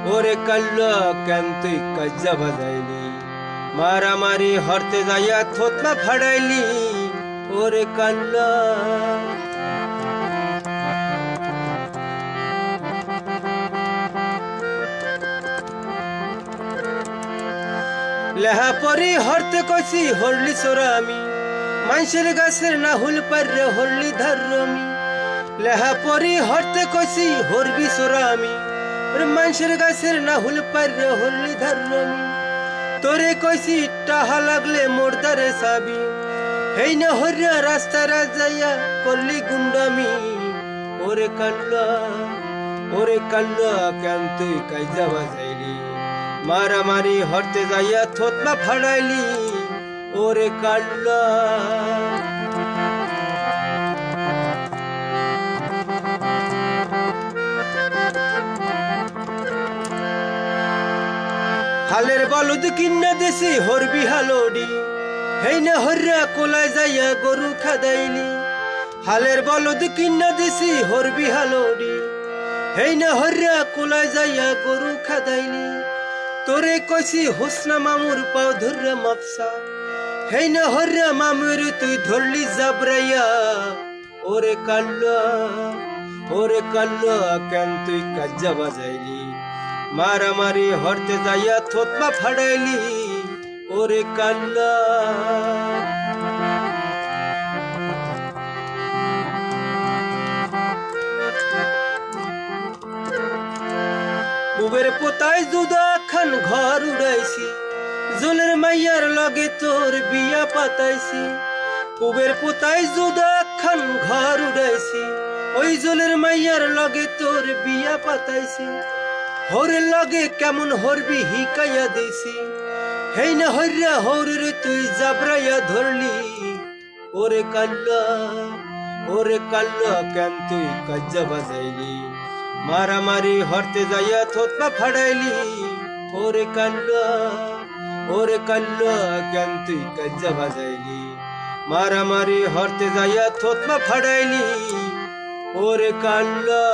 ওরে কাল্ল কেন তুই কাজ্জা বাজাইলি মারামারি হরতে যাইয়া থতমা ফাড়াইলি ওরে কাল্ল লেহা পরি হরতে কইছি হরলি সোরা আমি মানুষের গাছের না হুল পারে হরলি ধারমি লেহা পরি হরতে কইছি হরবি সোরা আমি মানুষের গাছের না হুল পারে হরলি ধারমি তোরে কইছি টাহা লাগলে মোরদারে সাবি হেই না হরিয়া রাস্তারা যাইয়া করলি গুন্ডামি ওরে কাল্লা কেন তুই কাইজা বাজাইলি মারামারি হরতে যাইয়া থতমা ফাড়াইলি ওরে কাল্লা হালের বলদ কিন্না দেশি হরবি হালোডি হেই না হরিয়া কোলায় যাইয়া গরু খাদাইলি হালের বলদ কিন্না দেশি হরবি হালোডি হেই না হরিয়া কোলায় যাইয়া গরু খাদাইলি তোরে কইছি হোসনা মামুর পাও ধররা মাপসা হেই না হরিয়া মামুর তুই ধরলি জাবরাইয়া ওরে কাল্লা কেন তুই কাজ্জা বাজাইলি মারামারি হরতে যাইয়া থতমা ফাড়াইলি ওরে কাল্লা পুবের পোতায় দুদা খান ঘর উড়াইছি জলের মাইয়ার লগে তোর বিয়া পাতাইছি পুবের পোতায় দুদা খান ঘর উড়াইছি ওই জলের মাইয়ার লগে তোর বিয়া পাতাইছি হরের লগে কেমন হরবি হিকাইয়া দিছি হেই না হরিয়া হরের তুই জাবরাইয়া ধরলি ওরে কাল্লা কেন তুই কাজ্জা বাজাইলি মারামারি হরতে যাইয়া থতমা ফাড়াইলি ওরে কাল্লা কেন তুই কাজ্জা বাজাইলি মারামারি হরতে যাইয়া থতমা ফাড়াইলি ওরে কাল্লা